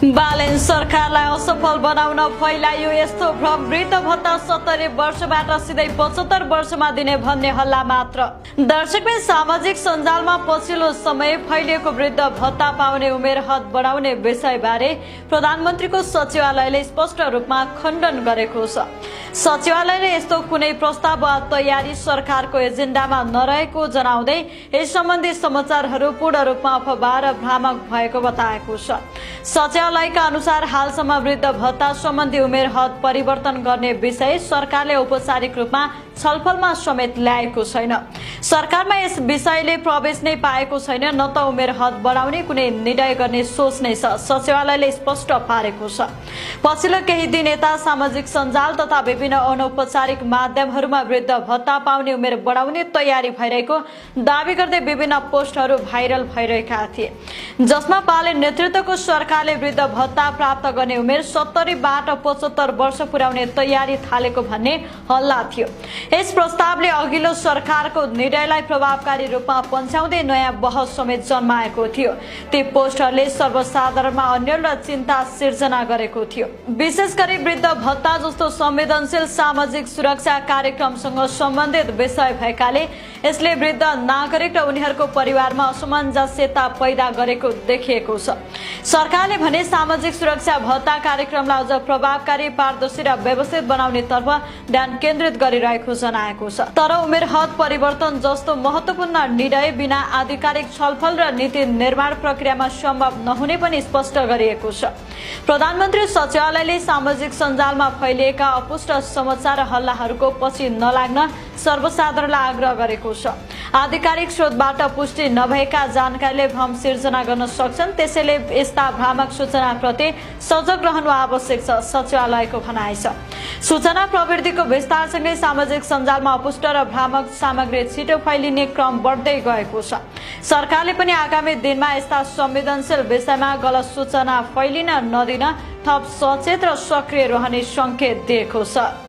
बालेन सरकारलाई असफल बनाउन फैलाइयो यस्तो भ्रम। वृद्ध भत्ता 70 वर्षबाट सिधै 75 वर्षमा दिने भन्ने हल्ला मात्र। दर्शकले सामाजिक सञ्जालमा पछिल्लो समय फैलिएको वृद्ध भत्ता पाउने उमेर हद बढाउने विषयबारे प्रधानमन्त्रीको सचिवालयले स्पष्ट रूपमा खण्डन गरेको छ। सचिवालयले यस्तो कुनै प्रस्ताव वा तयारी सरकारको एजेन्डामा नरहेको जनाउँदै यस सम्बन्धी समाचारहरू पूर्ण रूपमा अफवाह र भ्रामक भएको बताएको छ। सचिवालयका अनुसार हालसम्म वृद्ध भत्ता सम्बन्धी उमेर हद परिवर्तन गर्ने विषय सरकारले औपचारिक रूपमा छलफलमा समेत ल्याएको छैन। सरकारमा यस विषयले प्रवेश नै पाएको छैन, न त उमेर हद बढाउने कुनै निर्णय गर्ने सोच नै छ, सचिवालयले स्पष्ट पारेको छ। पछिल्लो केही दिन यता सामाजिक सञ्जाल तथा विभिन्न अनौपचारिक माध्यमहरूमा वृद्ध भत्ता पाउने उमेर बढाउने तयारी भइरहेको दावी गर्दै विभिन्न पोस्टहरू भाइरल भइरहेका थिए, जसमा बालेन नेतृत्वको सरकारले वृद्ध भत्ता प्राप्त गर्ने उमेर 70 बाट 75 वर्ष पुर्याउने तयारी थालेको भन्ने हल्ला थियो। यस प्रस्तावले अघिल्लो सरकारको निर्णयलाई प्रभावकारी रूपमा पन्छाउँदै नयाँ बहस समेत जन्माएको थियो। ती पोस्टरले सर्वसाधारणमा अन्यल र चिन्ता सिर्जना गरेको थियो। विशेष गरी वृद्ध भत्ता जस्तो संवेदनशील सामाजिक सुरक्षा कार्यक्रमसँग सम्बन्धित विषय भएकाले यसले वृद्ध नागरिक र उनीहरूको परिवारमा असमञ्जस्यता पैदा गरेको देखिएको छ। सरकारले भने सामाजिक सुरक्षा भत्ता कार्यक्रमलाई अझ प्रभावकारी, पारदर्शी र व्यवस्थित बनाउने तर्फ ध्यान केन्द्रित गरिरहेको जनाएको छ। तर उमेर हद परिवर्तन जस्तो महत्त्वपूर्ण निर्णय बिना आधिकारिक छलफल र नीति निर्माण प्रक्रियामा सम्भव नहुने पनि स्पष्ट गरिएको छ। प्रधानमन्त्री सचिवालयले सामाजिक सञ्जालमा फैलिएका अपुष्ट समाचार र हल्लाहरूको पछि नलाग्न सर्वसाधारणलाई आग्रह गरेको छ। आधिकारिक स्रोतबाट पुष्टि नभएका जानकारीले भ्रम सिर्जना गर्न सक्छन्, त्यसैले यस्ता भ्रामक सूचनाप्रति सजग रहनु आवश्यक छ, सचिवालयको भनाइ छ। सूचना प्रविधिको विस्तारसँगै सामाजिक सञ्जालमा अपुष्ट र भ्रामक सामग्री छिटो फैलिने क्रम बढ्दै गएको छ। सरकारले पनि आगामी दिनमा यस्ता संवेदनशील विषयमा गलत सूचना फैलिन नदिन थप सचेत र सक्रिय रहने संकेत दिएको छ।